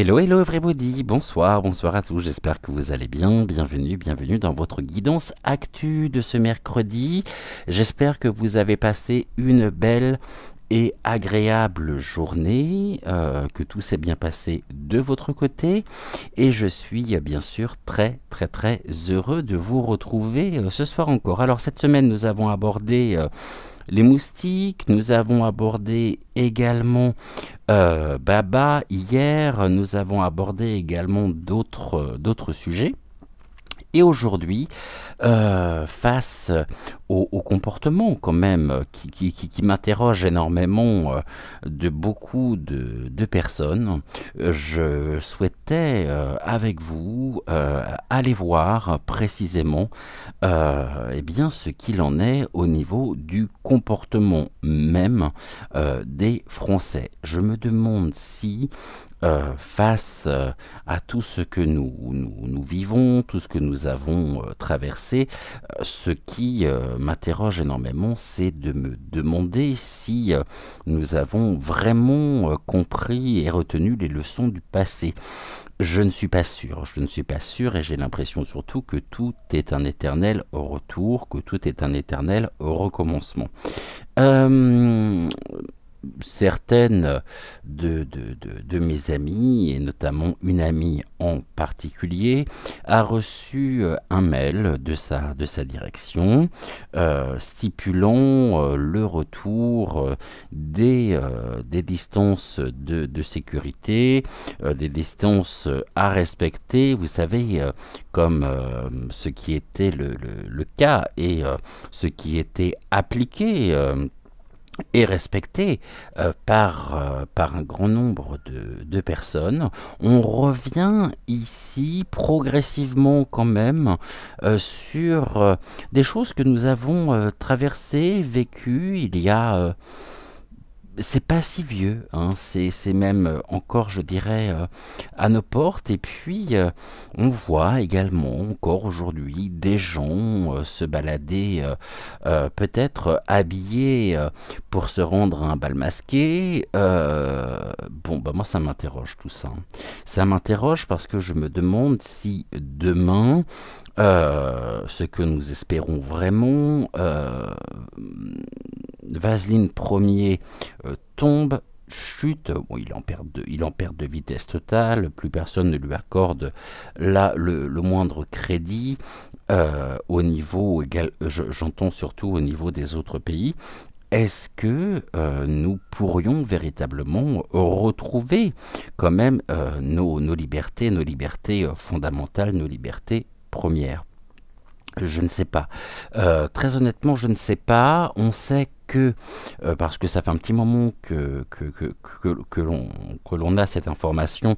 Hello, hello everybody, bonsoir, bonsoir à tous, j'espère que vous allez bien, bienvenue dans votre guidance actu de ce mercredi. J'espère que vous avez passé une belle et agréable journée, que tout s'est bien passé de votre côté et je suis bien sûr très heureux de vous retrouver ce soir encore. Alors cette semaine nous avons abordé les moustiques, nous avons abordé également Baba hier, nous avons abordé également d'autres sujets. Et aujourd'hui, face au comportement quand même qui m'interroge énormément de beaucoup de personnes, je souhaitais avec vous aller voir précisément eh bien, ce qu'il en est au niveau du comportement même des Français. Je me demande si face à tout ce que nous vivons, tout ce que nous avons traversé, ce qui m'interroge énormément, c'est de me demander si nous avons vraiment compris et retenu les leçons du passé. Je ne suis pas sûr et j'ai l'impression surtout que tout est un éternel retour, que tout est un éternel recommencement. Certaines de mes amies, et notamment une amie en particulier, a reçu un mail de sa direction stipulant le retour des distances de sécurité, des distances à respecter. Vous savez, comme ce qui était le cas et ce qui était appliqué est respecté par un grand nombre de personnes. On revient ici progressivement quand même sur des choses que nous avons traversées, vécues il y a... c'est pas si vieux, hein, c'est même encore, je dirais, à nos portes. Et puis, on voit également encore aujourd'hui des gens se balader, peut-être habillés pour se rendre à un bal masqué. Bon, bah moi, ça m'interroge tout ça. Ça m'interroge parce que je me demande si demain, ce que nous espérons vraiment, Vaseline Premier tombe, chute, bon, il est en perte de vitesse totale, plus personne ne lui accorde là le moindre crédit au niveau, j'entends surtout au niveau des autres pays. Est-ce que nous pourrions véritablement retrouver quand même nos libertés fondamentales, nos libertés premières? Je ne sais pas. Très honnêtement, je ne sais pas. On sait que, parce que ça fait un petit moment que l'on a cette information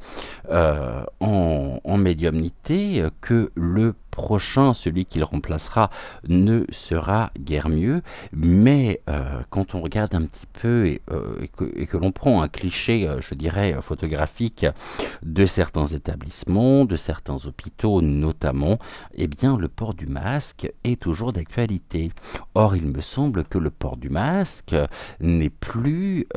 en médiumnité, que le prochain, celui qui le remplacera, ne sera guère mieux. Mais quand on regarde un petit peu et que l'on prend un cliché, je dirais, photographique de certains établissements, de certains hôpitaux notamment, eh bien le port du masque est toujours d'actualité. Or, il me semble que le port du masque n'est plus,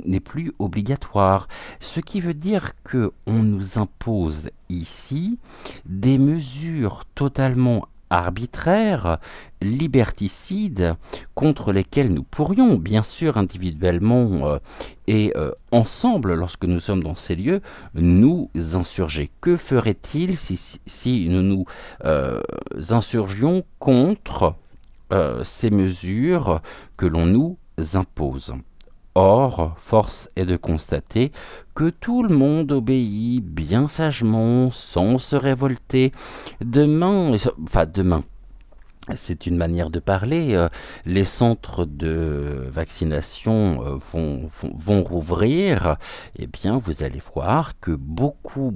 n'est plus obligatoire. Ce qui veut dire que on nous impose ici des mesures totalement arbitraires, liberticides, contre lesquelles nous pourrions, bien sûr, individuellement et ensemble, lorsque nous sommes dans ces lieux, nous insurger. Que ferait-il si nous nous insurgions contre ces mesures que l'on nous impose? Or, force est de constater que tout le monde obéit bien sagement, sans se révolter. Demain, c'est une manière de parler, les centres de vaccination vont rouvrir. Eh bien, vous allez voir que beaucoup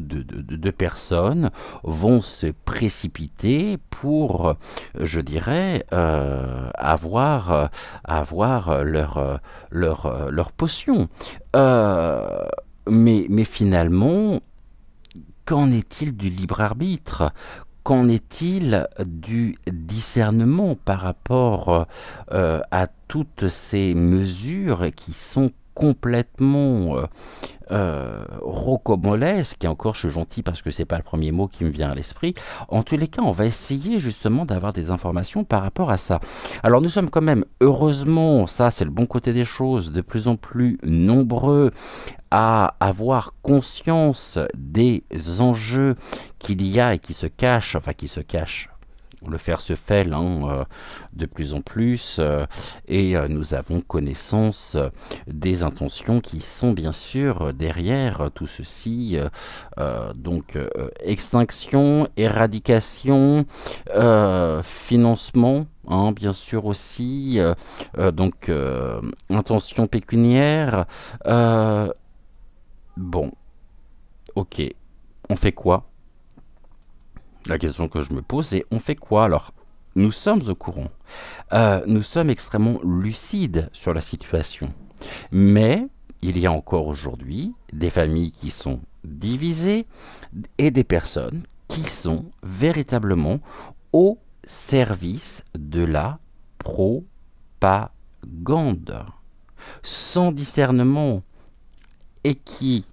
de personnes vont se précipiter pour, je dirais, avoir leur potion. Mais finalement, qu'en est-il du libre arbitre? Qu'en est-il du discernement par rapport à toutes ces mesures qui sont complètement rocambolesque, et encore je suis gentil parce que c'est pas le premier mot qui me vient à l'esprit. En tous les cas, on va essayer justement d'avoir des informations par rapport à ça. Alors nous sommes quand même, heureusement, ça c'est le bon côté des choses, de plus en plus nombreux à avoir conscience des enjeux qu'il y a et qui se cachent, enfin qui se cachent. Le fer se fait de plus en plus et nous avons connaissance des intentions qui sont bien sûr derrière tout ceci. Donc extinction, éradication, financement, bien sûr aussi, donc intention pécuniaire. Bon, ok, on fait quoi? La question que je me pose, c'est on fait quoi? Alors, nous sommes au courant, nous sommes extrêmement lucides sur la situation, mais il y a encore aujourd'hui des familles qui sont divisées et des personnes qui sont véritablement au service de la propagande, sans discernement, et qui,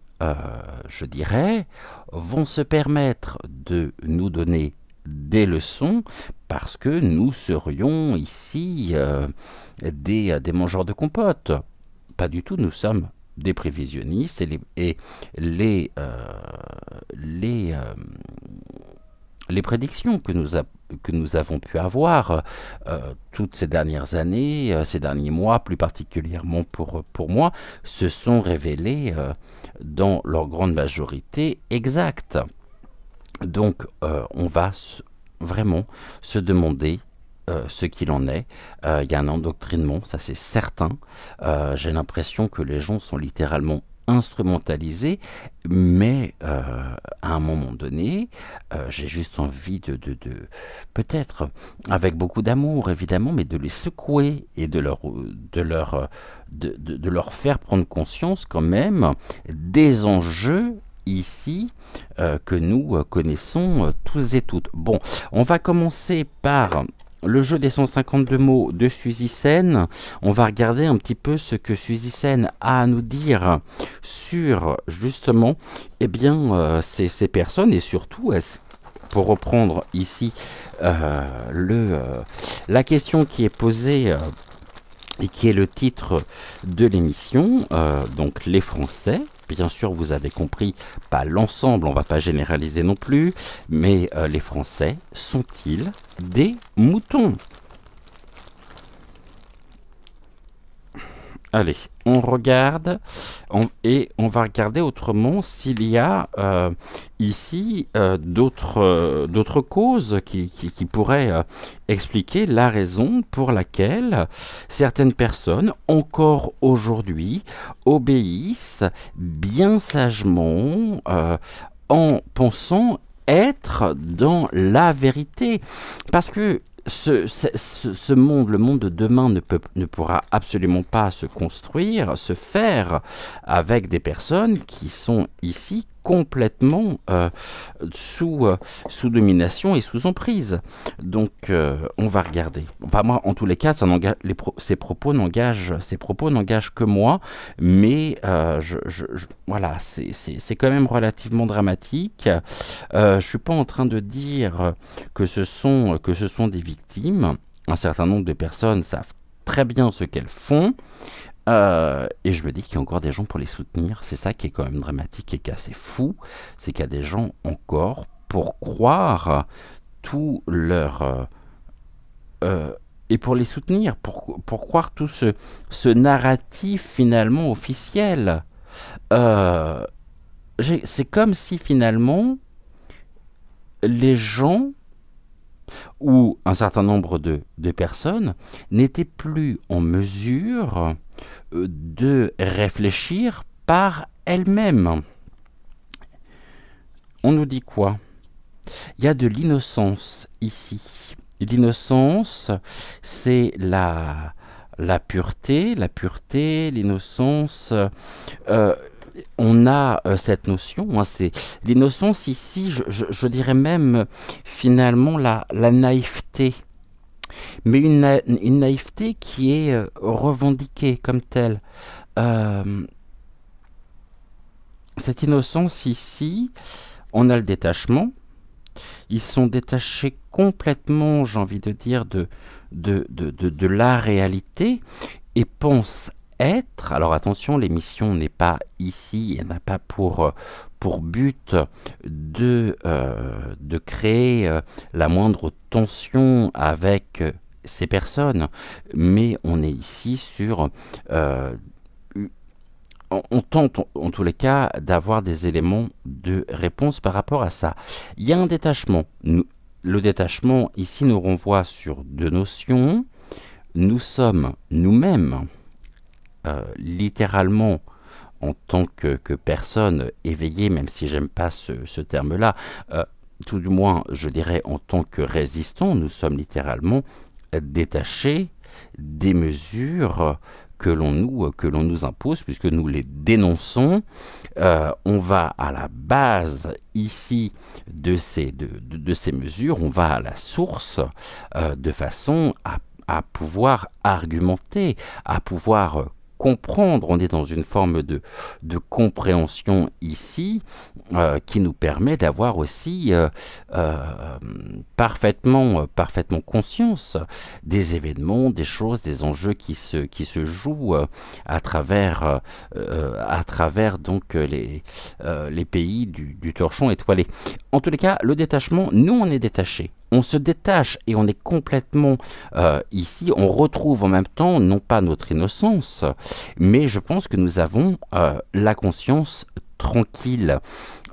je dirais, vont se permettre de nous donner des leçons parce que nous serions ici des mangeurs de compote. Pas du tout, nous sommes des prévisionnistes et les prédictions que nous avons pu avoir toutes ces dernières années, ces derniers mois, plus particulièrement pour moi, se sont révélées dans leur grande majorité exactes. Donc on va vraiment se demander ce qu'il en est. Il y a un endoctrinement, ça c'est certain. J'ai l'impression que les gens sont littéralement instrumentalisés, mais à un moment donné, j'ai juste envie de peut-être avec beaucoup d'amour évidemment, mais de les secouer et de leur faire prendre conscience quand même des enjeux ici que nous connaissons tous et toutes. Bon, on va commencer par le jeu des 152 mots de Suzy Sen. On va regarder un petit peu ce que Suzy Sen a à nous dire sur justement ces personnes et surtout pour reprendre ici la question qui est posée et qui est le titre de l'émission, donc les Français. Bien sûr, vous avez compris, pas l'ensemble, on ne va pas généraliser non plus, mais les Français sont-ils des moutons? Allez, on regarde et on va regarder autrement s'il y a ici d'autres causes qui pourraient expliquer la raison pour laquelle certaines personnes, encore aujourd'hui, obéissent bien sagement en pensant être dans la vérité. Parce que ce monde, le monde de demain ne pourra absolument pas se construire, se faire avec des personnes qui sont ici complètement sous domination et sous emprise. Donc on va regarder. Enfin moi en tous les cas, ces propos n'engagent que moi, mais voilà, c'est quand même relativement dramatique. Je suis pas en train de dire que ce sont des victimes. Un certain nombre de personnes savent très bien ce qu'elles font. Et je me dis qu'il y a encore des gens pour les soutenir. C'est ça qui est quand même dramatique et qui est assez fou. C'est qu'il y a des gens encore pour croire tout leur... et pour les soutenir, pour croire tout ce narratif finalement officiel. C'est comme si finalement les gens ou un certain nombre de personnes n'étaient plus en mesure de réfléchir par elles-mêmes. On nous dit quoi? Il y a de l'innocence ici. L'innocence, c'est la pureté, l'innocence. On a cette notion, c'est l'innocence ici, je dirais même finalement la naïveté, mais une naïveté qui est revendiquée comme telle. euh, cette innocence ici, on a le détachement. Ils sont détachés complètement, j'ai envie de dire, de la réalité et pensent être. Alors attention, l'émission n'est pas ici, elle n'a pas pour but de créer la moindre tension avec ces personnes, mais on est ici sur on tente en tous les cas d'avoir des éléments de réponse par rapport à ça. Il y a un détachement. Le détachement ici nous renvoie sur deux notions. Nous sommes nous-mêmes, littéralement, en tant que personne éveillée, même si j'aime pas ce terme-là, tout du moins je dirais en tant que résistant, nous sommes littéralement détachés des mesures que l'on nous impose, puisque nous les dénonçons. On va à la base ici de ces mesures, on va à la source de façon à pouvoir argumenter, à pouvoir comprendre. On est dans une forme de compréhension ici qui nous permet d'avoir aussi parfaitement conscience des événements, des choses, des enjeux qui se jouent à travers donc les pays du torchon étoilé. En tous les cas, le détachement, nous on est détachés. On se détache et on est complètement ici, on retrouve en même temps non pas notre innocence, mais je pense que nous avons la conscience tranquille.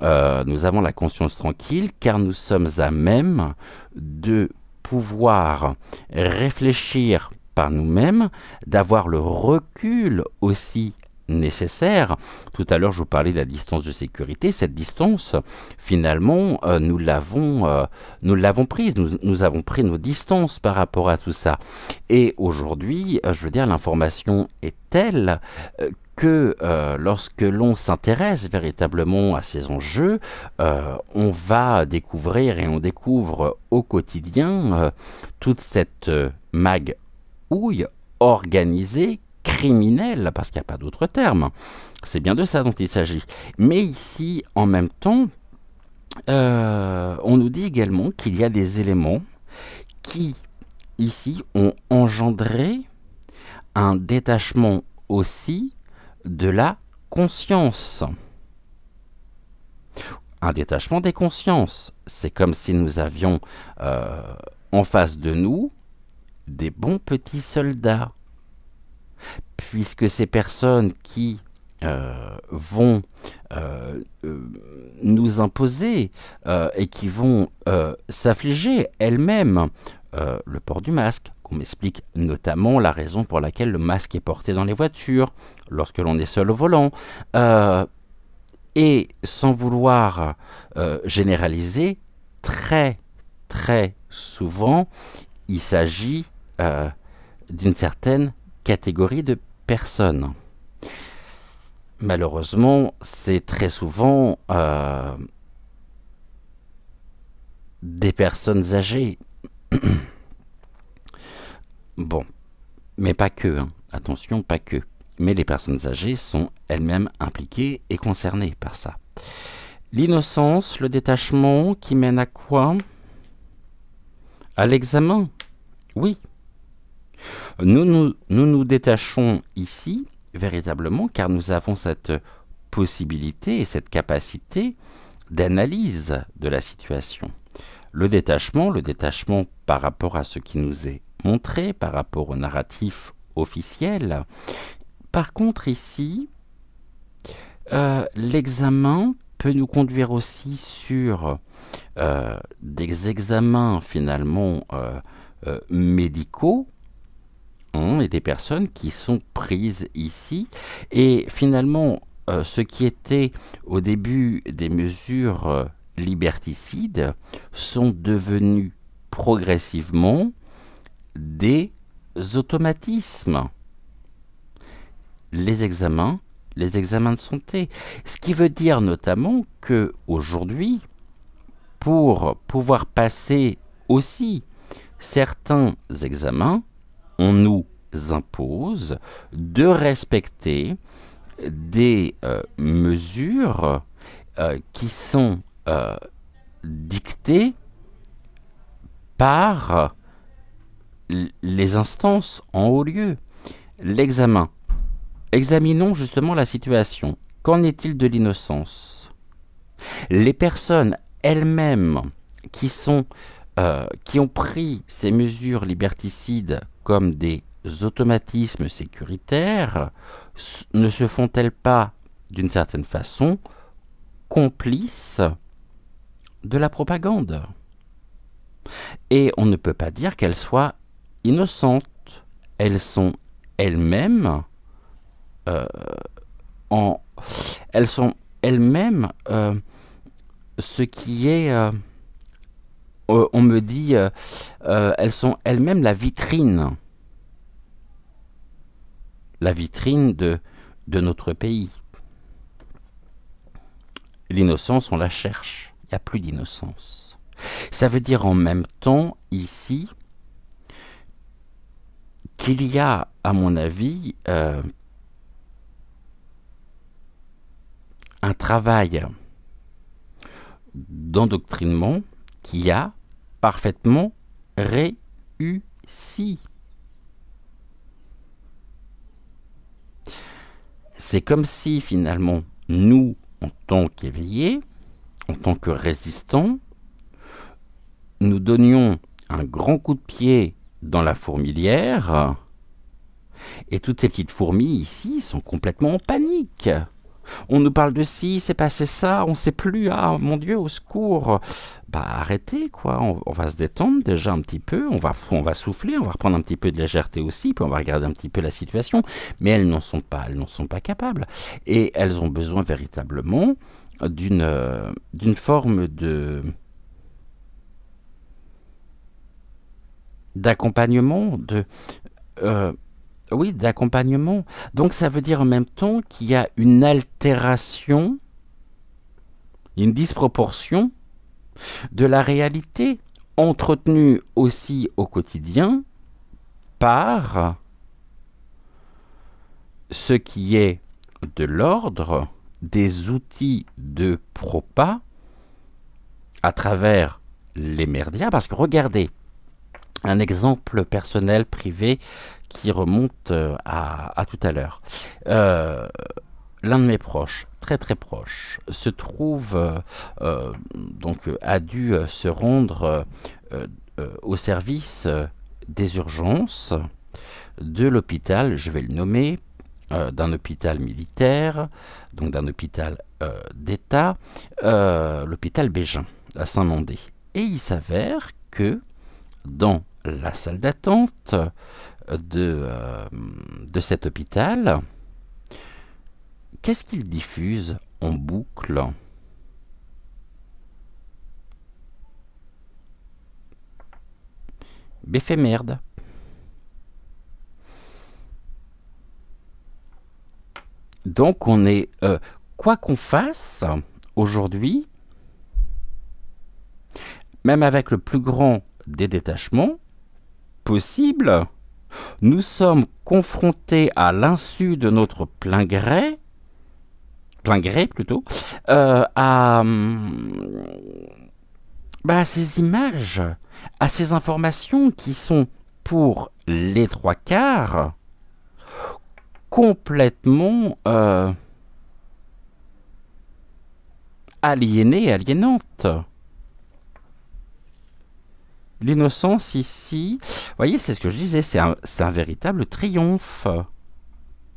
Nous avons la conscience tranquille car nous sommes à même de pouvoir réfléchir par nous-mêmes, d'avoir le recul aussi nécessaire. Tout à l'heure, je vous parlais de la distance de sécurité. Cette distance, finalement, nous l'avons prise. Nous avons pris nos distances par rapport à tout ça. Et aujourd'hui, je veux dire, l'information est telle que lorsque l'on s'intéresse véritablement à ces enjeux, on va découvrir et on découvre au quotidien toute cette magouille organisée, criminelle, parce qu'il n'y a pas d'autre terme. C'est bien de ça dont il s'agit. Mais ici, en même temps, on nous dit également qu'il y a des éléments qui, ici, ont engendré un détachement aussi de la conscience. Un détachement des consciences. C'est comme si nous avions en face de nous des bons petits soldats. Puisque ces personnes qui vont nous imposer et qui vont s'affliger elles-mêmes le port du masque, qu'on m'explique notamment la raison pour laquelle le masque est porté dans les voitures, lorsque l'on est seul au volant, et sans vouloir généraliser, très souvent, il s'agit d'une certaine catégorie de personnes. Malheureusement, c'est très souvent des personnes âgées. Bon, mais pas que, hein. Attention, pas que. Mais les personnes âgées sont elles-mêmes impliquées et concernées par ça. L'innocence, le détachement qui mène à quoi? À l'examen. Oui. Nous nous détachons ici, véritablement, car nous avons cette possibilité et cette capacité d'analyse de la situation. Le détachement par rapport à ce qui nous est montré, par rapport au narratif officiel. Par contre, ici, l'examen peut nous conduire aussi sur des examens finalement médicaux, et des personnes qui sont prises ici. Et finalement, ce qui était au début des mesures liberticides sont devenus progressivement des automatismes. Les examens de santé. Ce qui veut dire notamment que aujourd'hui, pour pouvoir passer aussi certains examens, on nous impose de respecter des mesures qui sont dictées par les instances en haut lieu. L'examen. Examinons justement la situation. Qu'en est-il de l'innocence? Les personnes elles-mêmes qui ont pris ces mesures liberticides comme des automatismes sécuritaires ne se font-elles pas, d'une certaine façon, complices de la propagande? Et on ne peut pas dire qu'elles soient innocentes. Elles sont elles-mêmes ce qui est... on me dit, elles sont elles-mêmes la vitrine de notre pays. L'innocence, on la cherche. Il n'y a plus d'innocence. Ça veut dire en même temps, ici, qu'il y a, à mon avis, un travail d'endoctrinement qui a parfaitement réussi. C'est comme si, finalement, nous, en tant qu'éveillés, en tant que résistants, nous donnions un grand coup de pied dans la fourmilière et toutes ces petites fourmis ici sont complètement en panique. On nous parle de ci, c'est passé ça, on ne sait plus, ah mon Dieu, au secours. Bah arrêtez quoi, on va se détendre déjà un petit peu, on va souffler, on va reprendre un petit peu de légèreté aussi, puis on va regarder un petit peu la situation, mais elles n'en sont pas capables. Et elles ont besoin véritablement d'une forme d'accompagnement, d'accompagnement. Donc ça veut dire en même temps qu'il y a une altération, une disproportion de la réalité entretenue aussi au quotidien par ce qui est de l'ordre des outils de propas à travers les médias. Parce que regardez, un exemple personnel, privé, qui remonte à tout à l'heure. L'un de mes proches, très très proche, se trouve, a dû se rendre au service des urgences de l'hôpital, je vais le nommer, d'un hôpital militaire, donc d'un hôpital d'État, l'hôpital Bégin, à Saint-Mandé. Et il s'avère que dans la salle d'attente de cet hôpital, qu'est-ce qu'il diffuse en boucle? Béfait merde. Donc on est, quoi qu'on fasse aujourd'hui, même avec le plus grand des détachements possibles, nous sommes confrontés à l'insu de notre plein gré plutôt, à ces images, à ces informations qui sont pour les trois quarts complètement aliénées, aliénantes. L'innocence ici, vous voyez, c'est ce que je disais, c'est un véritable triomphe.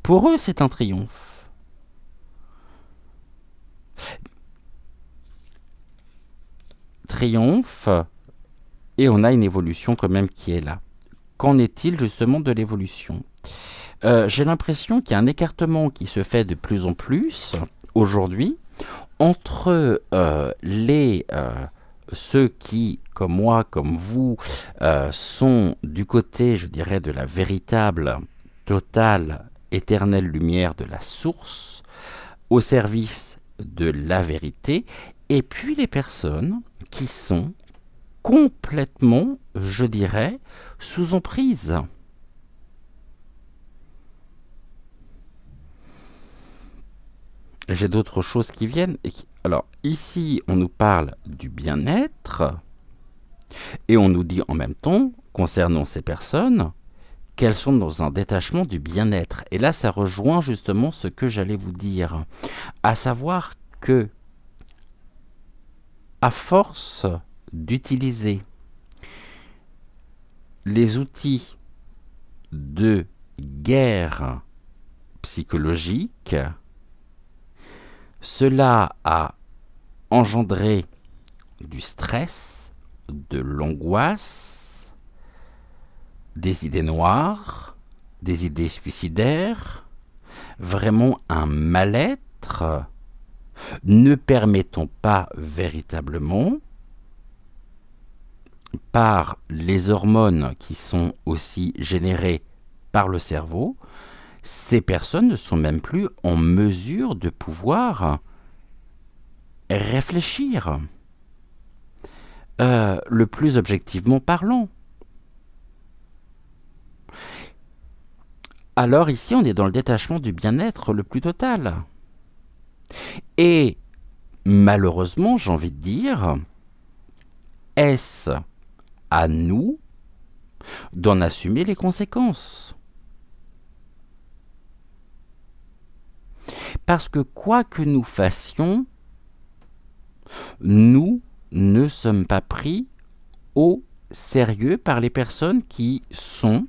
Pour eux, c'est un triomphe. Triomphe, et on a une évolution quand même qui est là. Qu'en est-il justement de l'évolution? J'ai l'impression qu'il y a un écartement qui se fait de plus en plus aujourd'hui entre ceux qui, comme moi, comme vous, sont du côté, je dirais, de la véritable, totale, éternelle lumière de la source, au service de la vérité, et puis les personnes qui sont complètement, je dirais, sous emprise. j'ai d'autres choses qui viennent. Alors, ici, on nous parle du bien-être et on nous dit en même temps, concernant ces personnes, qu'elles sont dans un détachement du bien-être. Et là, ça rejoint justement ce que j'allais vous dire, à savoir que, à force d'utiliser les outils de guerre psychologique, cela a engendré du stress, de l'angoisse, des idées noires, des idées suicidaires, vraiment un mal-être, ne permettant pas véritablement, par les hormones qui sont aussi générées par le cerveau, ces personnes ne sont même plus en mesure de pouvoir réfléchir, le plus objectivement parlant. Alors ici, on est dans le détachement du bien-être le plus total. Et malheureusement, j'ai envie de dire, est-ce à nous d'en assumer les conséquences? Parce que quoi que nous fassions, nous ne sommes pas pris au sérieux par les personnes qui sont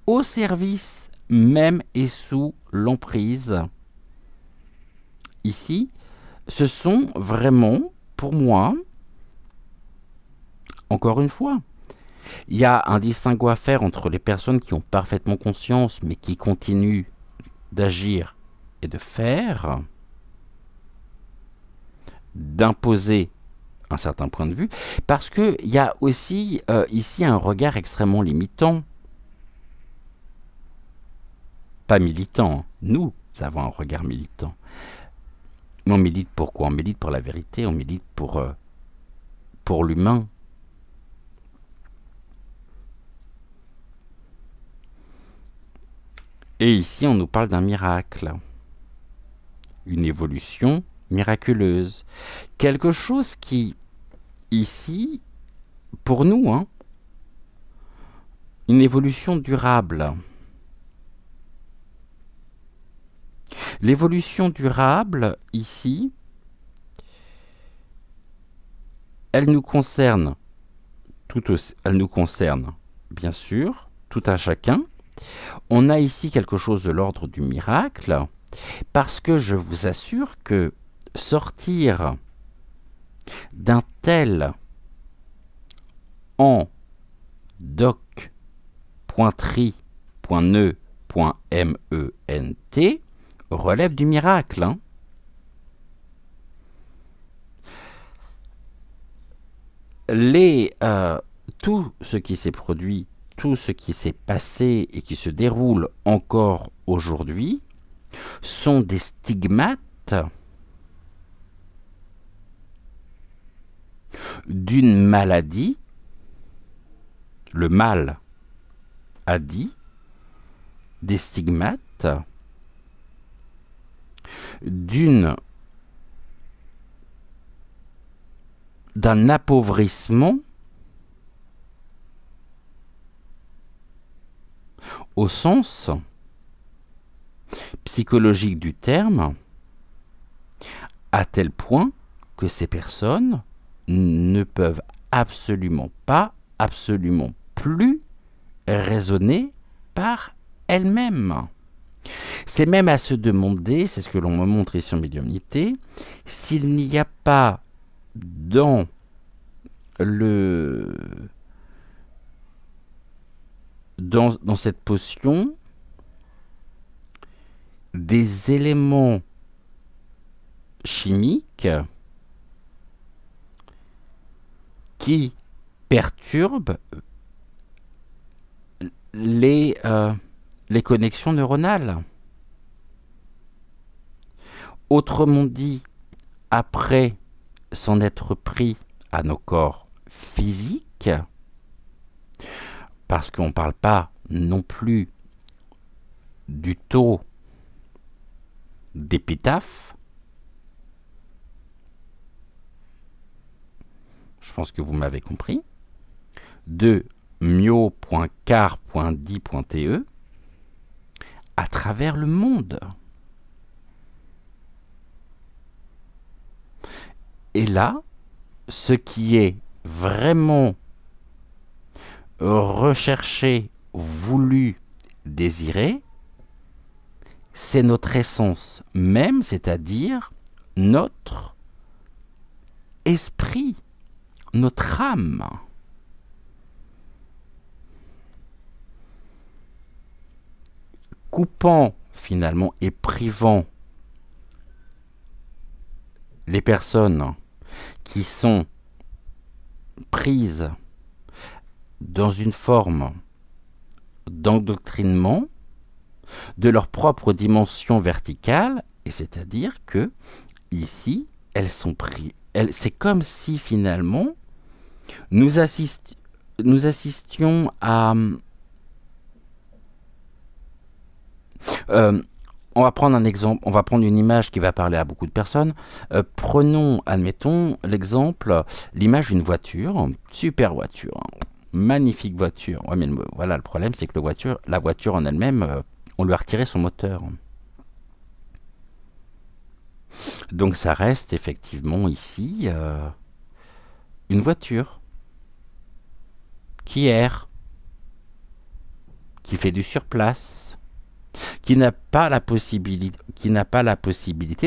au service même et sous l'emprise. Ici, ce sont vraiment, pour moi, encore une fois, il y a un distinguo à faire entre les personnes qui ont parfaitement conscience mais qui continuent d'agir et de faire, d'imposer un certain point de vue, parce qu'il y a aussi ici un regard extrêmement limitant. Pas militant, nous avons un regard militant. Mais on milite pour quoi? On milite pour la vérité, on milite pour l'humain. Et ici, on nous parle d'un miracle, une évolution miraculeuse. Quelque chose qui, ici, pour nous, hein, une évolution durable. L'évolution durable, ici, elle nous concerne, elle nous concerne, bien sûr, tout un chacun. On a ici quelque chose de l'ordre du miracle, parce que je vous assure que sortir d'un tel en doc.tri.ne.ment relève du miracle. Hein. Tout ce qui s'est produit, tout ce qui s'est passé et qui se déroule encore aujourd'hui sont des stigmates d'une maladie. Le mal a dit des stigmates d'un appauvrissement au sens psychologique du terme, à tel point que ces personnes ne peuvent absolument pas, absolument plus raisonner par elles-mêmes. C'est même à se demander, c'est ce que l'on me montre ici en médiumnité, s'il n'y a pas dans cette potion des éléments chimiques qui perturbent les connexions neuronales. Autrement dit, après s'en être pris à nos corps physiques, parce qu'on ne parle pas non plus du taux d'épitaphe. Je pense que vous m'avez compris. De mio.car.di.te à travers le monde. Et là, ce qui est vraiment recherché, voulu, désiré, c'est notre essence même, c'est-à-dire notre esprit, notre âme. Coupant finalement et privant les personnes qui sont prises dans une forme d'endoctrinement de leur propre dimension verticale, et c'est-à-dire que ici, elles sont prises. C'est comme si finalement nous assistions à... on va prendre un exemple, on va prendre une image qui va parler à beaucoup de personnes. Prenons, admettons, l'exemple, l'image d'une voiture, super voiture, magnifique voiture. Ouais, mais voilà, le problème, c'est que la voiture en elle-même, on lui a retiré son moteur. Donc ça reste effectivement ici une voiture qui erre, qui fait du surplace, qui n'a pas la possibilité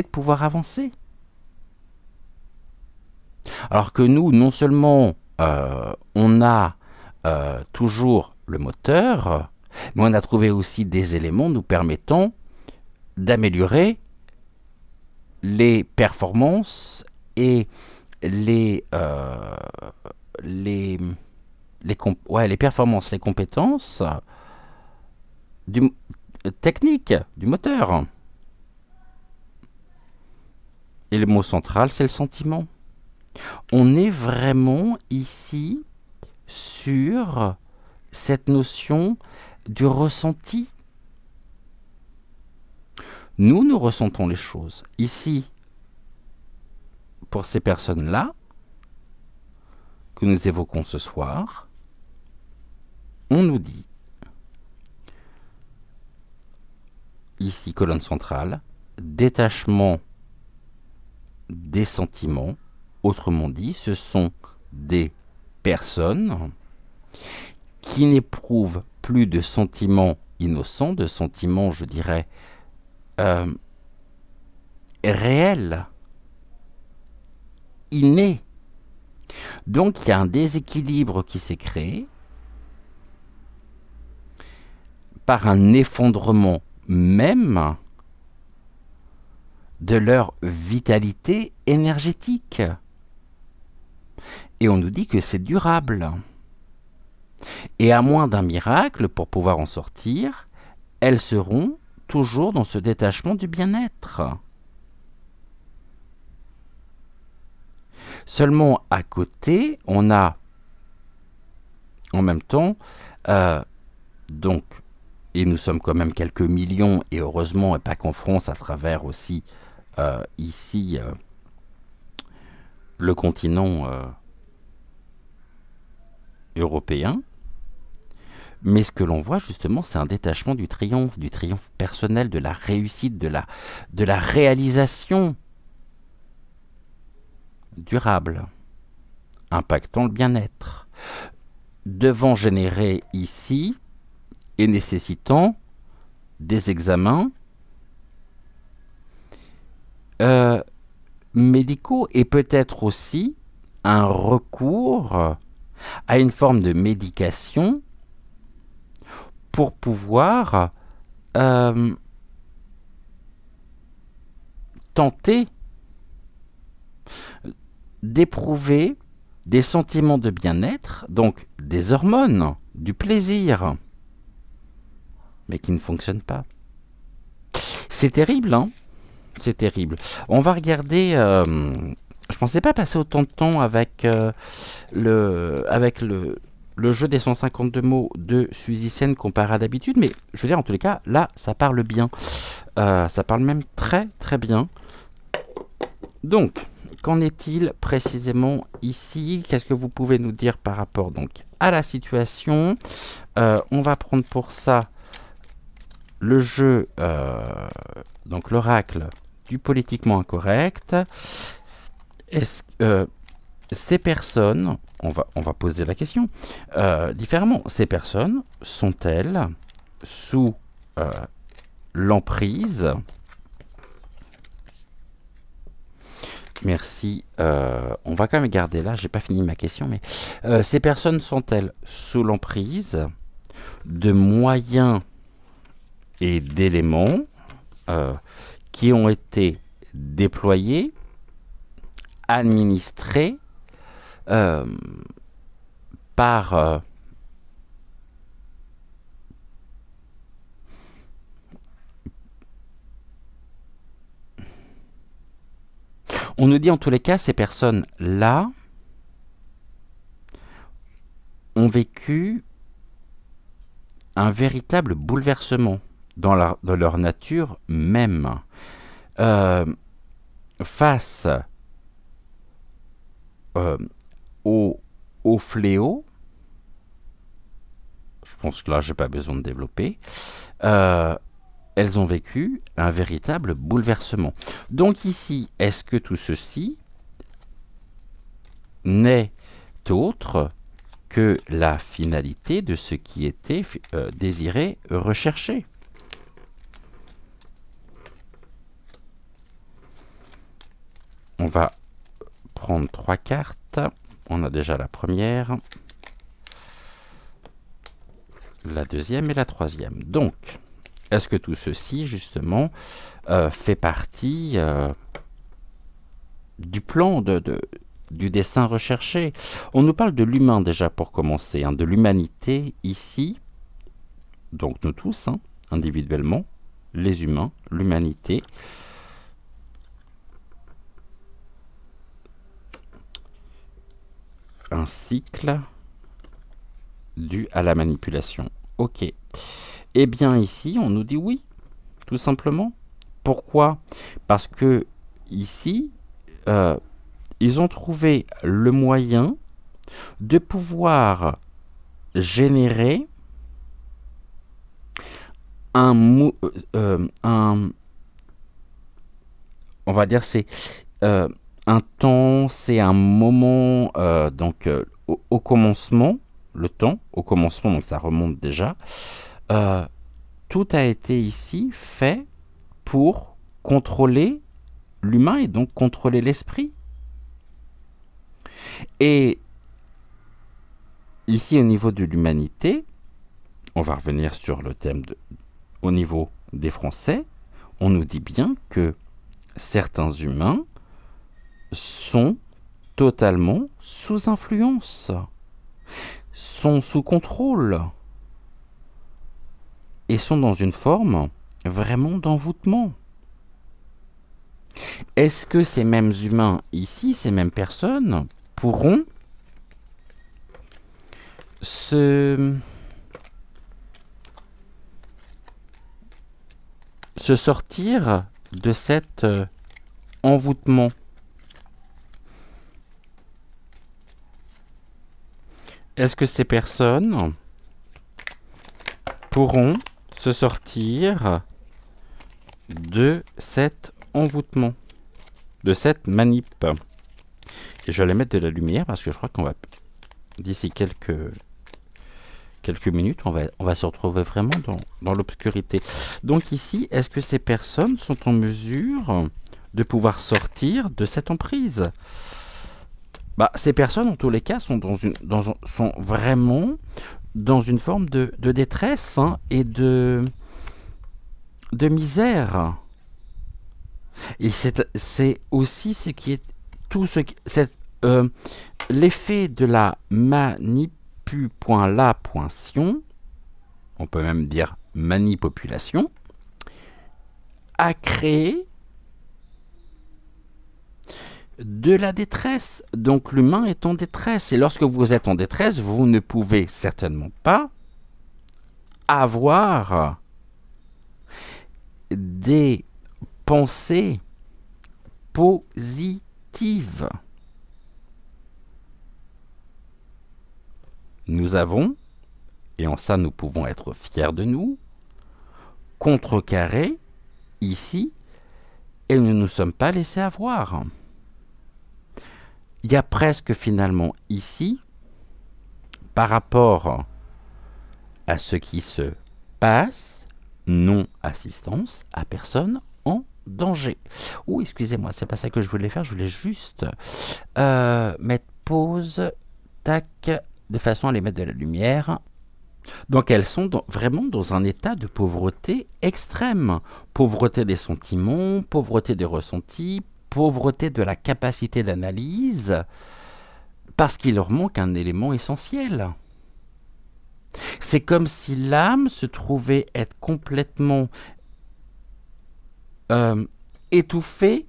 de pouvoir avancer. Alors que nous, non seulement on a toujours le moteur, mais on a trouvé aussi des éléments nous permettant d'améliorer les performances et les performances, les compétences techniques du moteur. Et le mot central, c'est le sentiment. On est vraiment ici sur cette notion du ressenti. Nous ressentons les choses. Ici, pour ces personnes-là, que nous évoquons ce soir, on nous dit, ici, colonne centrale, détachement des sentiments. Autrement dit, ce sont des personnes qui n'éprouvent plus de sentiments innocents, de sentiments, je dirais, réels, innés. Donc il y a un déséquilibre qui s'est créé par un effondrement même de leur vitalité énergétique. Et on nous dit que c'est durable. Et à moins d'un miracle, pour pouvoir en sortir, elles seront toujours dans ce détachement du bien-être. Seulement à côté, on a en même temps, donc, et nous sommes quand même quelques millions, et heureusement, et pas qu'en France, à travers aussi ici le continent européen. Mais ce que l'on voit justement, c'est un détachement du triomphe personnel, de la réussite, de la réalisation durable, impactant le bien-être, devant générer ici et nécessitant des examens médicaux et peut-être aussi un recours à une forme de médication pour pouvoir tenter d'éprouver des sentiments de bien-être, donc des hormones, du plaisir, mais qui ne fonctionnent pas. C'est terrible, hein? C'est terrible. On va regarder... je pensais pas passer autant de temps avec le jeu des 152 mots de Suzy Sen comparé à d'habitude, mais je veux dire, en tous les cas, là, ça parle bien. ça parle même très très bien. Donc, qu'en est-il précisément ici? Qu'est-ce que vous pouvez nous dire par rapport donc à la situation? On va prendre pour ça le jeu, donc l'oracle du politiquement incorrect. Est-ce que ces personnes, on va poser la question différemment, ces personnes sont-elles sous l'emprise? Merci. On va quand même garder là, j'ai pas fini ma question, mais ces personnes sont-elles sous l'emprise de moyens et d'éléments qui ont été déployés, administrés par on nous dit en tous les cas, ces personnes-là ont vécu un véritable bouleversement dans leur nature même. Face au fléau, je pense que là, je n'ai pas besoin de développer, elles ont vécu un véritable bouleversement. Donc ici, est-ce que tout ceci n'est autre que la finalité de ce qui était désiré, recherché? On va prendre 3 cartes. On a déjà la première, la deuxième et la troisième. Donc, est-ce que tout ceci, justement, fait partie du plan, du dessin recherché? On nous parle de l'humain déjà pour commencer, hein, de l'humanité ici, donc nous tous, hein, individuellement, les humains, l'humanité. Un cycle dû à la manipulation. Ok. Eh bien ici, on nous dit oui, tout simplement. Pourquoi? Parce que ici, ils ont trouvé le moyen de pouvoir générer on va dire c'est un temps, c'est un moment, donc au commencement, le temps, au commencement, donc ça remonte déjà, tout a été ici fait pour contrôler l'humain et donc contrôler l'esprit. Et ici, au niveau de l'humanité, on va revenir sur le thème au niveau des Français, on nous dit bien que certains humains sont totalement sous influence, sont sous contrôle et sont dans une forme vraiment d'envoûtement. Est-ce que ces mêmes humains ici, ces mêmes personnes, pourront se sortir de cet envoûtement? Est-ce que ces personnes pourront se sortir de cet envoûtement, de cette manip? Et je vais aller mettre de la lumière parce que je crois qu'on va, d'ici quelques minutes, on va se retrouver vraiment dans l'obscurité. Donc ici, est-ce que ces personnes sont en mesure de pouvoir sortir de cette emprise? Ces personnes, en tous les cas, sont sont vraiment dans une forme de détresse, hein, et de misère. Et c'est aussi ce qui est tout ce qui, l'effet de la manipulation, on peut même dire manipulation, a créé de la détresse. Donc l'humain est en détresse. Et lorsque vous êtes en détresse, vous ne pouvez certainement pas avoir des pensées positives. Nous avons, et en ça nous pouvons être fiers de nous, contrecarré ici, et nous ne nous sommes pas laissés avoir. Il y a presque finalement ici, par rapport à ce qui se passe, non-assistance à personne en danger. Ouh, excusez-moi, c'est pas ça que je voulais faire, je voulais juste mettre pause, tac, de façon à les mettre de la lumière. Donc elles sont vraiment dans un état de pauvreté extrême. Pauvreté des sentiments, pauvreté des ressentis, pauvreté de la capacité d'analyse, parce qu'il leur manque un élément essentiel. C'est comme si l'âme se trouvait être complètement étouffée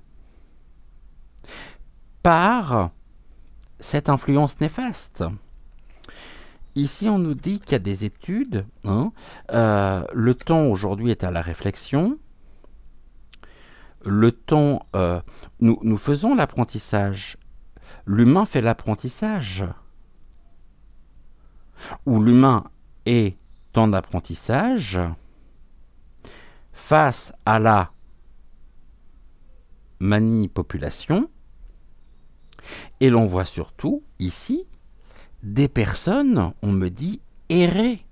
par cette influence néfaste. Ici, on nous dit qu'il y a des études. Le temps aujourd'hui est à la réflexion. Le temps, nous faisons l'apprentissage. L'humain fait l'apprentissage. Où l'humain est en apprentissage face à la manipulation. Et l'on voit surtout ici des personnes, on me dit, errer.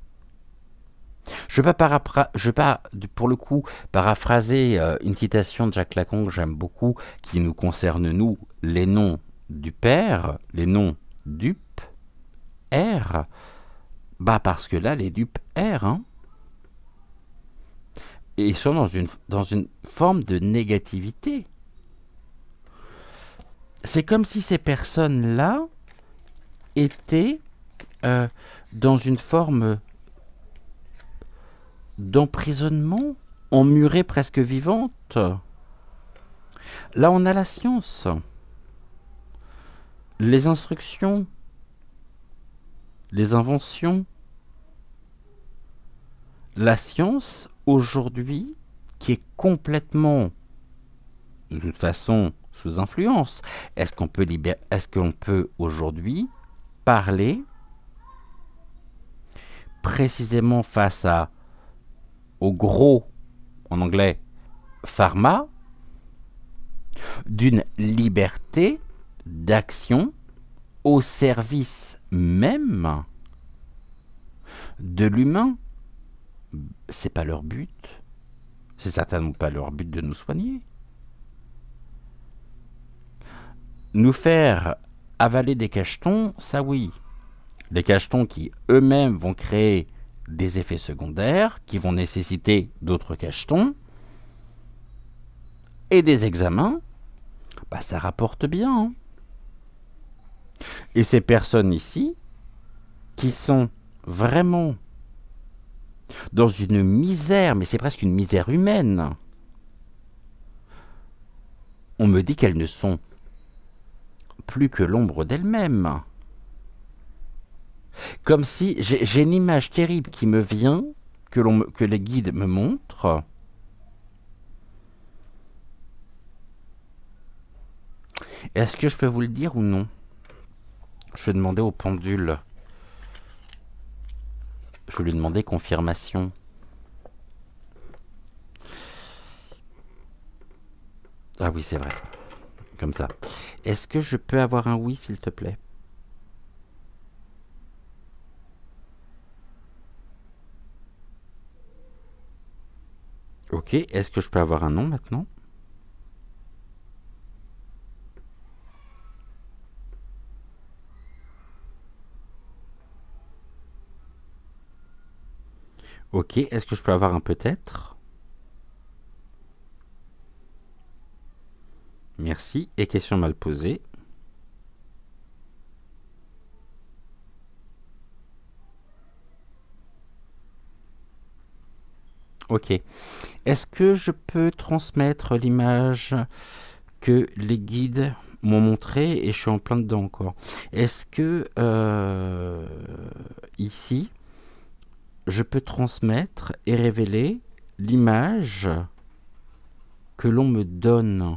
Je ne vais pas, pour le coup, paraphraser une citation de Jacques Lacan que j'aime beaucoup, qui nous concerne, nous, les noms du Père, les noms dupes, R, parce que là, les dupes R, et ils sont dans une forme de négativité. C'est comme si ces personnes-là étaient dans une forme d'emprisonnement, emmurée presque vivante. Là, on a la science, les instructions, les inventions. La science, aujourd'hui, qui est complètement, de toute façon, sous influence. Est-ce qu'on peut aujourd'hui parler précisément face au gros, en anglais, pharma, d'une liberté d'action au service même de l'humain? C'est pas leur but. C'est certainement pas leur but de nous soigner. Nous faire avaler des cachetons, ça oui. Des cachetons qui eux-mêmes vont créer des effets secondaires, qui vont nécessiter d'autres cachetons, et des examens, ça rapporte bien. Et ces personnes ici, qui sont vraiment dans une misère, mais c'est presque une misère humaine, on me dit qu'elles ne sont plus que l'ombre d'elles-mêmes. Comme si, j'ai une image terrible qui me vient, que les guides me montrent. Est-ce que je peux vous le dire ou non? Je vais demander au pendule. Je vais lui demander confirmation. Ah oui, c'est vrai. Comme ça. Est-ce que je peux avoir un oui, s'il te plaît? Ok, est-ce que je peux avoir un non maintenant? Ok, est-ce que je peux avoir un peut-être? Merci. Et question mal posée. Ok. Est-ce que je peux transmettre l'image que les guides m'ont montrée et je suis en plein dedans encore? Est-ce que ici, je peux transmettre et révéler l'image que l'on me donne.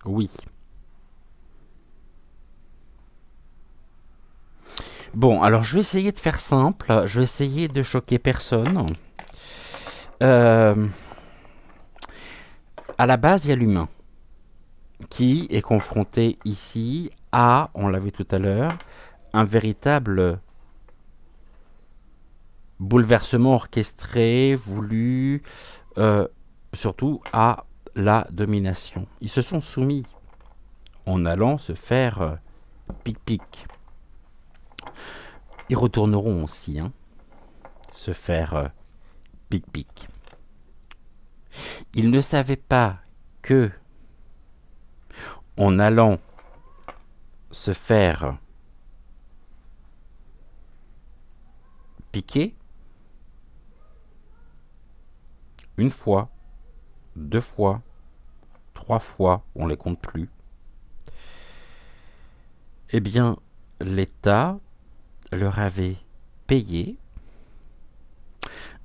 Oui. Bon, alors je vais essayer de faire simple. Je vais essayer de choquer personne. À la base, il y a l'humain qui est confronté ici à, on l'a vu tout à l'heure, un véritable bouleversement orchestré, voulu, surtout à la domination. Ils se sont soumis en allant se faire pic-pic. Ils retourneront aussi, se faire pic-pic. Ils ne savaient pas que, en allant se faire piquer, une fois, 2 fois, 3 fois, on les compte plus, eh bien, l'État leur avait payé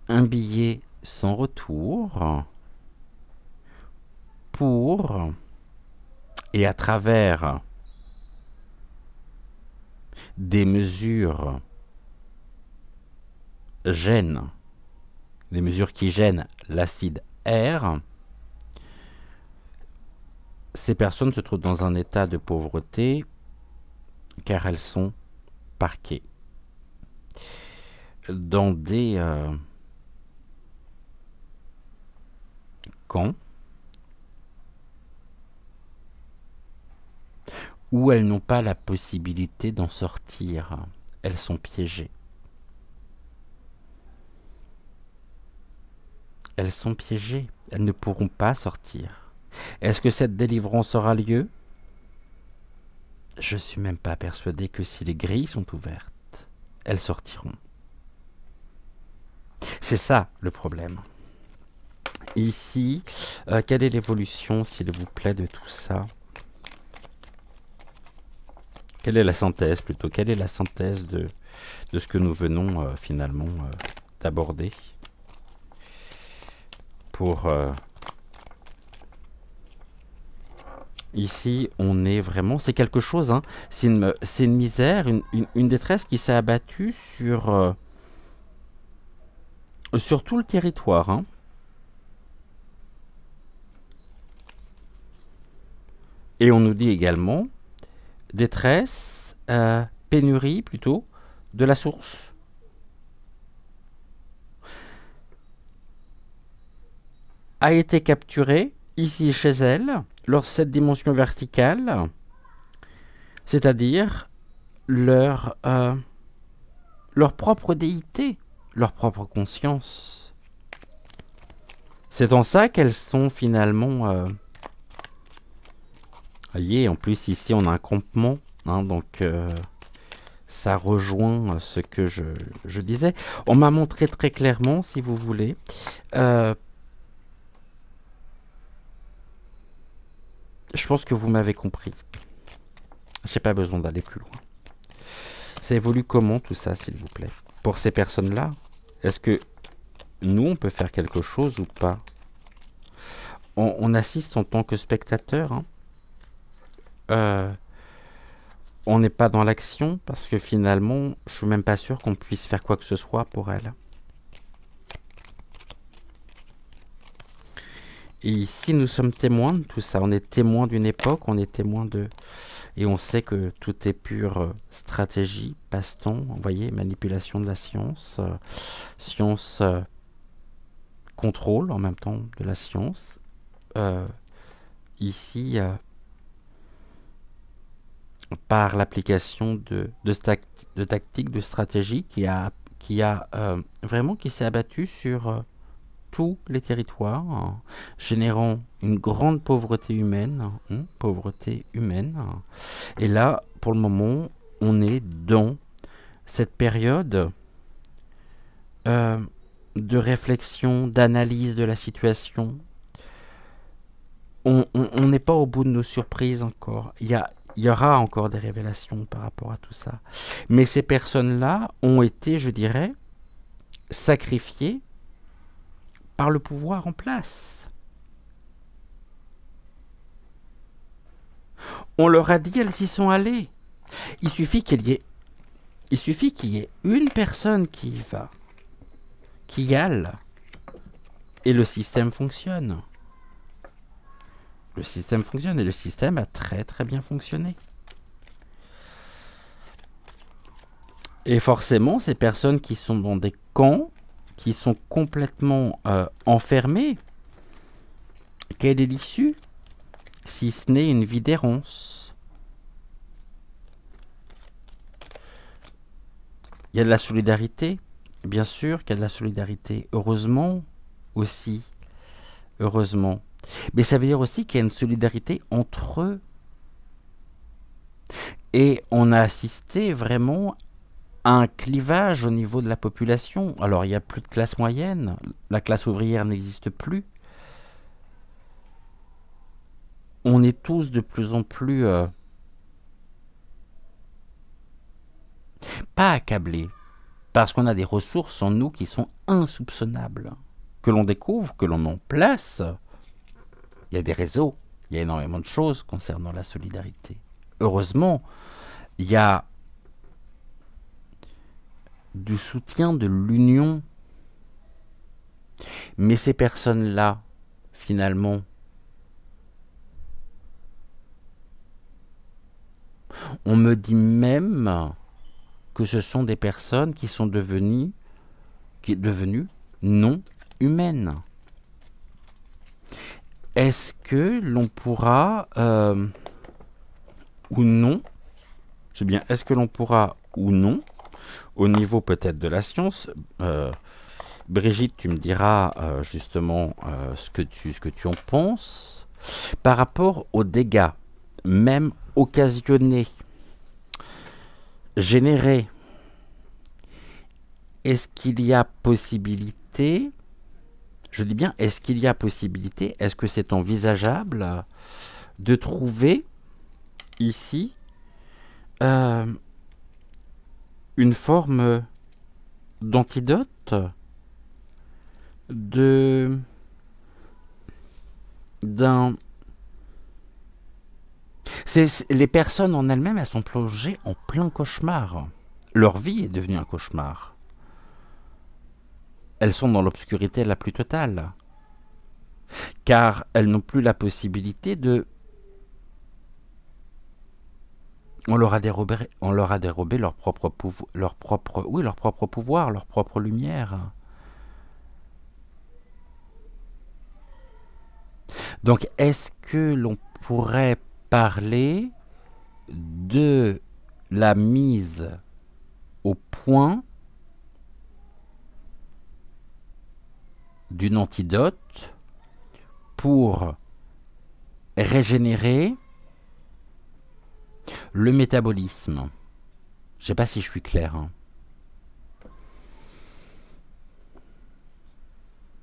un billet sans retour pour, et à travers des mesures gênent, des mesures qui gênent l'acide R, ces personnes se trouvent dans un état de pauvreté car elles sont parquées dans des camps où elles n'ont pas la possibilité d'en sortir. Elles sont piégées. Elles sont piégées. Elles ne pourront pas sortir. Est-ce que cette délivrance aura lieu? Je ne suis même pas persuadé que si les grilles sont ouvertes, elles sortiront. C'est ça le problème. Ici, quelle est l'évolution, s'il vous plaît, de tout ça? Quelle est la synthèse plutôt? Quelle est la synthèse de ce que nous venons finalement d'aborder pour... Ici, on est vraiment... C'est quelque chose, c'est une misère, une détresse qui s'est abattue sur tout le territoire. Et on nous dit également détresse, pénurie plutôt, de la source. A été capturée ici chez elle, leur cette dimension verticale, c'est-à-dire leur propre déité, leur propre conscience. C'est en ça qu'elles sont finalement... voyez, en plus ici on a un campement, donc ça rejoint ce que je disais. On m'a montré très clairement, si vous voulez, je pense que vous m'avez compris. J'ai pas besoin d'aller plus loin. Ça évolue comment tout ça, s'il vous plaît? Pour ces personnes-là, est-ce que nous, on peut faire quelque chose ou pas? On assiste en tant que spectateur. On n'est pas dans l'action parce que finalement, je suis même pas sûr qu'on puisse faire quoi que ce soit pour elle. Et ici, nous sommes témoins de tout ça. On est témoins d'une époque, on est témoins de... Et on sait que tout est pure stratégie, passe-temps, vous voyez, manipulation de la science. Science contrôle en même temps de la science. Ici, par l'application de tactiques, de stratégies qui s'est abattue sur... tous les territoires, générant une grande pauvreté humaine, Et là, pour le moment, on est dans cette période de réflexion, d'analyse de la situation. On n'est pas au bout de nos surprises encore. Il il y aura encore des révélations par rapport à tout ça. Mais ces personnes-là ont été, je dirais, sacrifiées par le pouvoir en place. On leur a dit, elles y sont allées. Il suffit qu'il y ait une personne qui y va, qui y aille, et le système fonctionne. Le système fonctionne et le système a très très bien fonctionné. Et forcément, ces personnes qui sont dans des camps, qui sont complètement enfermées, quelle est l'issue? Si ce n'est une vie d'errance. Il y a de la solidarité, bien sûr qu'il y a de la solidarité. Heureusement aussi, heureusement. Mais ça veut dire aussi qu'il y a une solidarité entre eux. Et on a assisté vraiment à un clivage au niveau de la population. Alors il n'y a plus de classe moyenne, la classe ouvrière n'existe plus. On est tous de plus en plus pas accablés, parce qu'on a des ressources en nous qui sont insoupçonnables, que l'on découvre, que l'on en place. Il y a des réseaux, il y a énormément de choses concernant la solidarité. Heureusement, il y a du soutien de l'union. Mais ces personnes-là, finalement, on me dit même que ce sont des personnes qui sont devenues non humaines. Est-ce que l'on pourra ou non, c'est bien, est-ce que l'on pourra ou non, au niveau peut-être de la science, Brigitte, tu me diras justement ce que tu en penses, par rapport aux dégâts, même occasionnés, générés, est-ce qu'il y a possibilité, je dis bien, est-ce qu'il y a possibilité, est-ce que c'est envisageable de trouver ici une forme d'antidote, les personnes en elles-mêmes, elles sont plongées en plein cauchemar. Leur vie est devenue un cauchemar. Elles sont dans l'obscurité la plus totale. Car elles n'ont plus la possibilité de... On leur a dérobé leur propre pouvoir, leur propre lumière. Donc, est-ce que l'on pourrait parler de la mise au point d'une antidote pour régénérer le métabolisme? Je ne sais pas si je suis clair.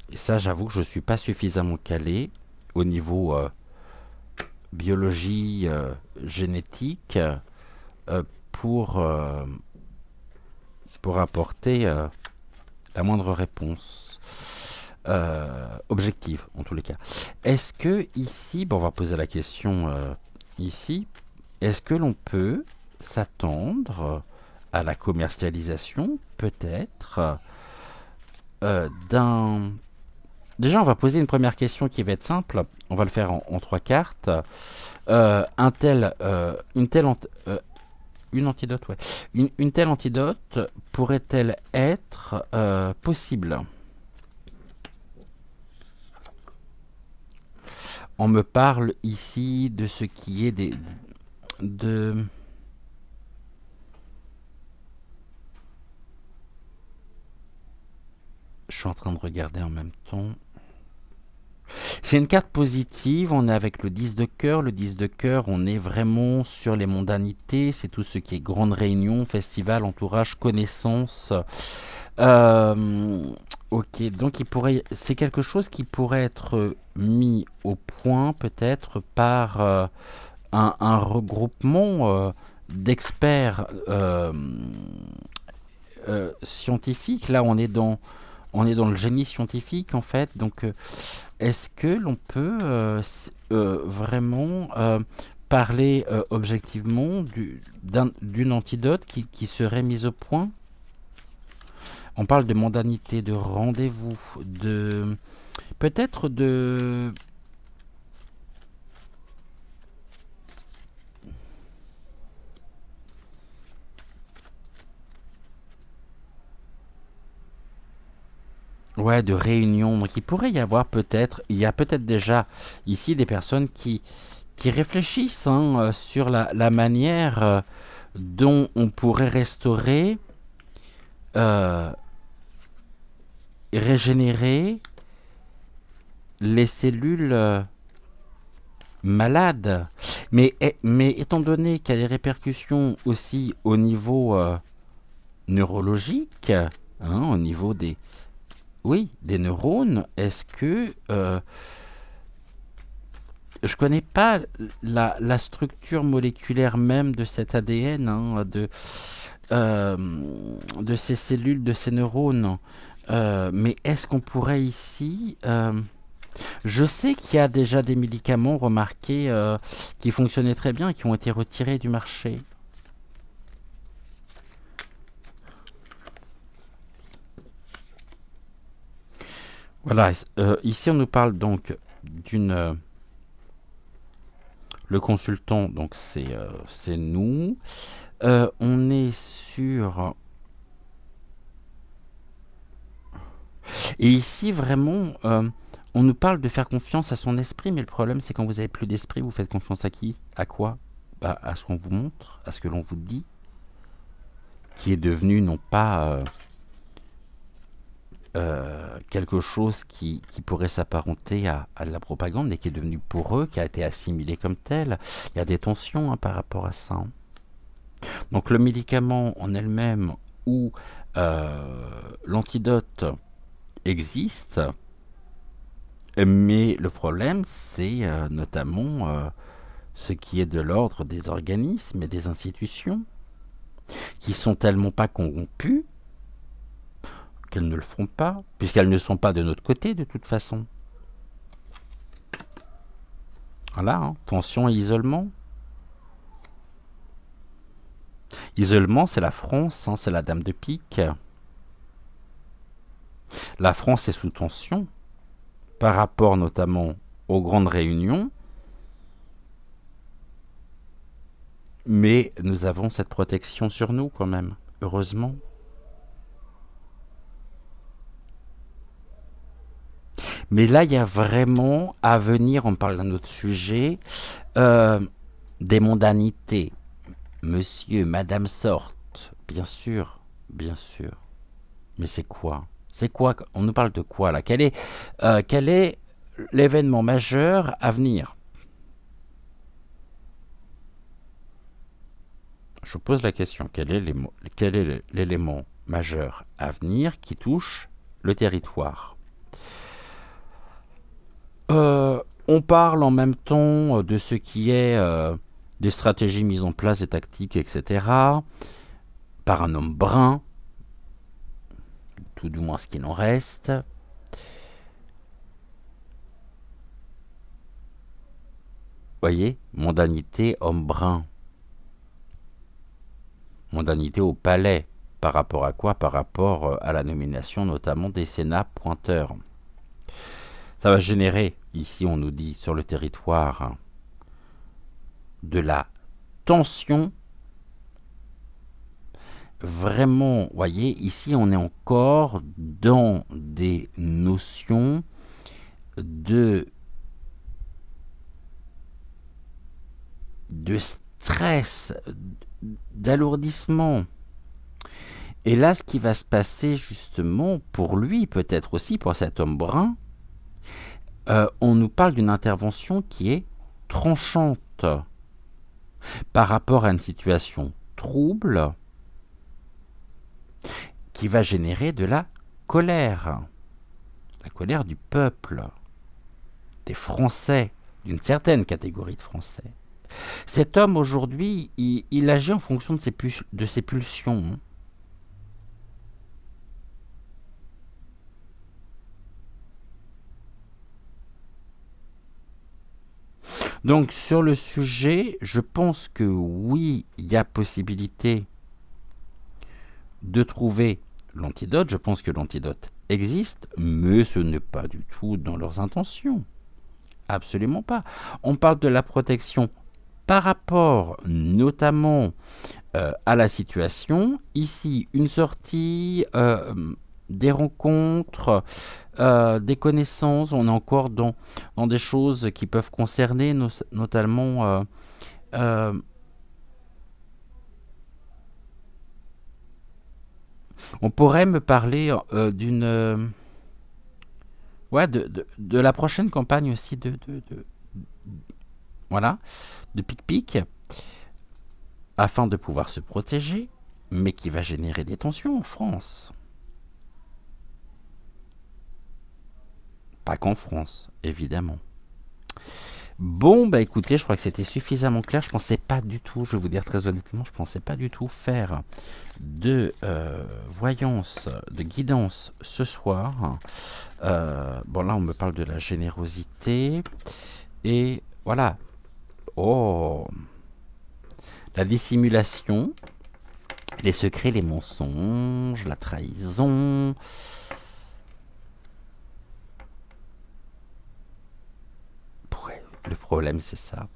Et ça, j'avoue que je ne suis pas suffisamment calé au niveau biologie, génétique, pour apporter la moindre réponse objective, en tous les cas. Est-ce que ici, on va poser la question ici, est-ce que l'on peut s'attendre à la commercialisation, peut-être, d'un... Déjà, on va poser une première question qui va être simple. On va le faire en 3 cartes. Une telle antidote, ouais. Une telle antidote pourrait-elle être possible? On me parle ici de ce qui est de... Je suis en train de regarder en même temps. C'est une carte positive, on est avec le 10 de cœur. Le 10 de cœur, on est vraiment sur les mondanités. C'est tout ce qui est grande réunion, festival, entourage, connaissance. Ok, donc c'est quelque chose qui pourrait être mis au point peut-être par un regroupement d'experts scientifiques. Là, on est dans le génie scientifique, en fait. Donc, est-ce que l'on peut vraiment parler objectivement d'une antidote qui serait mise au point? On parle de mondanité, de rendez-vous, de peut-être de... Ouais, de réunion. Donc il pourrait y avoir peut-être, il y a peut-être déjà ici des personnes qui réfléchissent sur la manière dont on pourrait restaurer, euh, régénérer les cellules malades. Mais étant donné qu'il y a des répercussions aussi au niveau neurologique, au niveau des, oui, des neurones, est-ce que je connais pas la structure moléculaire même de cet ADN, euh, de ces cellules, de ces neurones. Mais est-ce qu'on pourrait ici... je sais qu'il y a déjà des médicaments remarqués qui fonctionnaient très bien et qui ont été retirés du marché. Voilà, ici on nous parle donc d'une... le consultant, donc c'est nous. On est sur... Et ici, vraiment, on nous parle de faire confiance à son esprit, mais le problème, c'est quand vous avez plus d'esprit, vous faites confiance à qui? À quoi? Bah, à ce qu'on vous montre, à ce que l'on vous dit, qui est devenu non pas quelque chose qui pourrait s'apparenter à de la propagande, mais qui est devenu pour eux, qui a été assimilé comme tel. Il y a des tensions par rapport à ça. Donc le médicament en elle-même ou l'antidote existe, mais le problème, c'est notamment ce qui est de l'ordre des organismes et des institutions, qui sont tellement pas corrompues qu'elles ne le feront pas, puisqu'elles ne sont pas de notre côté de toute façon. Voilà, tension et isolement. Isolement, c'est la France, c'est la dame de pique. La France est sous tension par rapport notamment aux grandes réunions, mais nous avons cette protection sur nous quand même, heureusement. Mais là, il y a vraiment à venir, on parle d'un autre sujet, des mondanités. Monsieur, madame sortent, bien sûr, bien sûr. Mais c'est quoi? C'est quoi? On nous parle de quoi là? Quel est l'événement majeur à venir? Je pose la question. Quel est l'élément majeur à venir qui touche le territoire? On parle en même temps de ce qui est des stratégies mises en place, des tactiques, etc. par un homme brun, tout du moins ce qu'il en reste. Voyez, mondanité, homme brun. Mondanité au palais. Par rapport à quoi? Par rapport à la nomination notamment des sénats pointeurs. Ça va générer, ici on nous dit, sur le territoire, de la tension. Vraiment, voyez, ici on est encore dans des notions de stress, d'alourdissement. Et là, ce qui va se passer justement pour lui, peut-être aussi pour cet homme brun, on nous parle d'une intervention qui est tranchante par rapport à une situation trouble qui va générer de la colère du peuple, des Français, d'une certaine catégorie de Français. Cet homme aujourd'hui, il agit en fonction de ses pulsions, hein. Donc sur le sujet, je pense que oui, il y a possibilité de trouver l'antidote. Je pense que l'antidote existe, mais ce n'est pas du tout dans leurs intentions. Absolument pas. On parle de la protection par rapport notamment à la situation. Ici, une sortie, des rencontres, des connaissances. On est encore dans des choses qui peuvent concerner notamment on pourrait me parler d'une ouais de la prochaine campagne aussi voilà de pic-pic afin de pouvoir se protéger, mais qui va générer des tensions en France. Pas qu'en France, évidemment. Bon, bah écoutez, je crois que c'était suffisamment clair. Je pensais pas du tout, je vais vous dire très honnêtement, je pensais pas du tout faire de voyance, de guidance ce soir. Bon, là, on me parle de la générosité. Et voilà. Oh, la dissimulation, les secrets, les mensonges, la trahison. Le problème, c'est ça.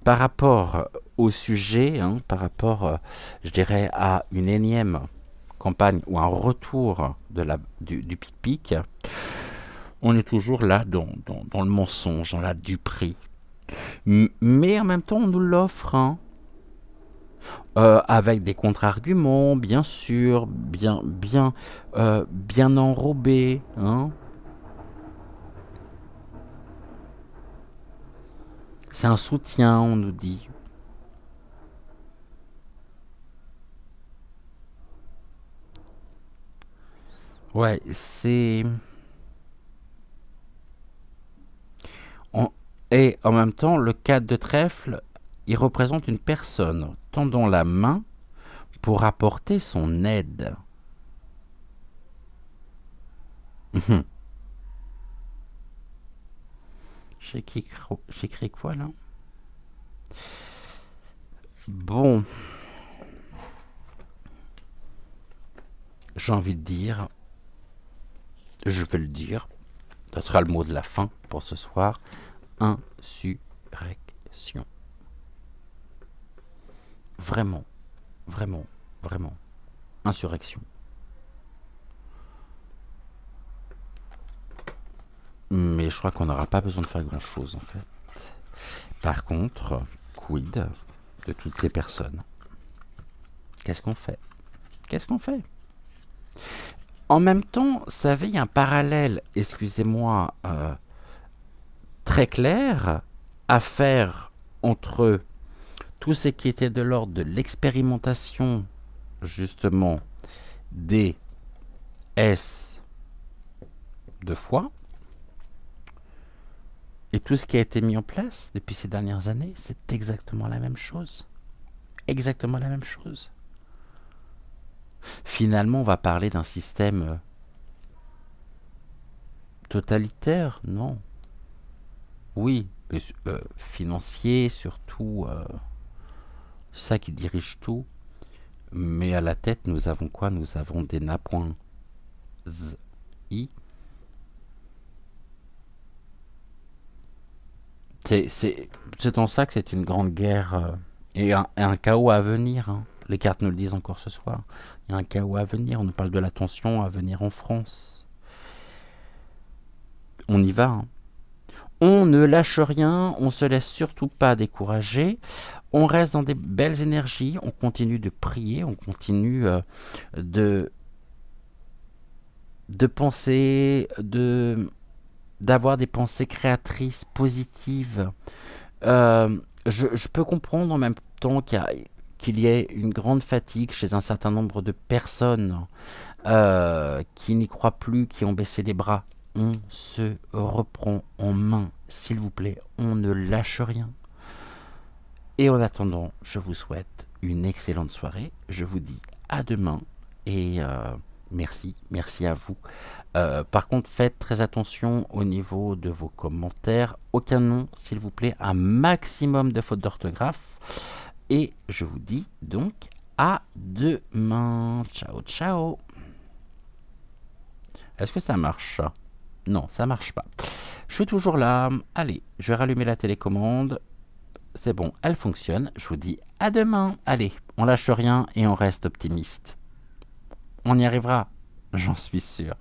Par rapport au sujet, hein, par rapport, je dirais, à une énième campagne ou un retour du pic-pic, on est toujours là dans le mensonge, dans la duperie. Mais en même temps, on nous l'offre, hein, avec des contre-arguments, bien sûr, bien enrobés, hein. C'est un soutien, on nous dit. Ouais, c'est... Et en même temps, le 4 de trèfle, il représente une personne tendant la main pour apporter son aide. J'écris quoi là? Bon, j'ai envie de dire, je vais le dire, ce sera le mot de la fin pour ce soir, insurrection. Vraiment, vraiment, vraiment, insurrection. Mais je crois qu'on n'aura pas besoin de faire grand-chose en fait. Par contre, quid de toutes ces personnes? Qu'est-ce qu'on fait? Qu'est-ce qu'on fait? En même temps, ça avait un parallèle, excusez-moi, très clair à faire entre tout ce qui était de l'ordre de l'expérimentation, justement, des S de foi, et tout ce qui a été mis en place depuis ces dernières années. C'est exactement la même chose. Exactement la même chose. Finalement, on va parler d'un système totalitaire, non? Oui, mais, financier, surtout, ça qui dirige tout. Mais à la tête, nous avons quoi? Nous avons des napoins. C'est en ça que c'est une grande guerre et un chaos à venir, hein. Les cartes nous le disent encore ce soir. Il y a un chaos à venir. On nous parle de la tension à venir en France. On y va, hein. On ne lâche rien, on se laisse surtout pas décourager. On reste dans des belles énergies, on continue de prier, on continue de penser, d'avoir des pensées créatrices, positives. Je peux comprendre en même temps qu'il y ait une grande fatigue chez un certain nombre de personnes qui n'y croient plus, qui ont baissé les bras. On se reprend en main, s'il vous plaît. On ne lâche rien. Et en attendant, je vous souhaite une excellente soirée. Je vous dis à demain et merci à vous. Par contre, faites très attention au niveau de vos commentaires. Aucun nom, s'il vous plaît, un maximum de fautes d'orthographe. Et je vous dis donc à demain. Ciao, ciao. Est-ce que ça marche? Non, ça marche pas. Je suis toujours là. Allez, je vais rallumer la télécommande. C'est bon, elle fonctionne. Je vous dis à demain. Allez, on lâche rien et on reste optimiste. On y arrivera, j'en suis sûr.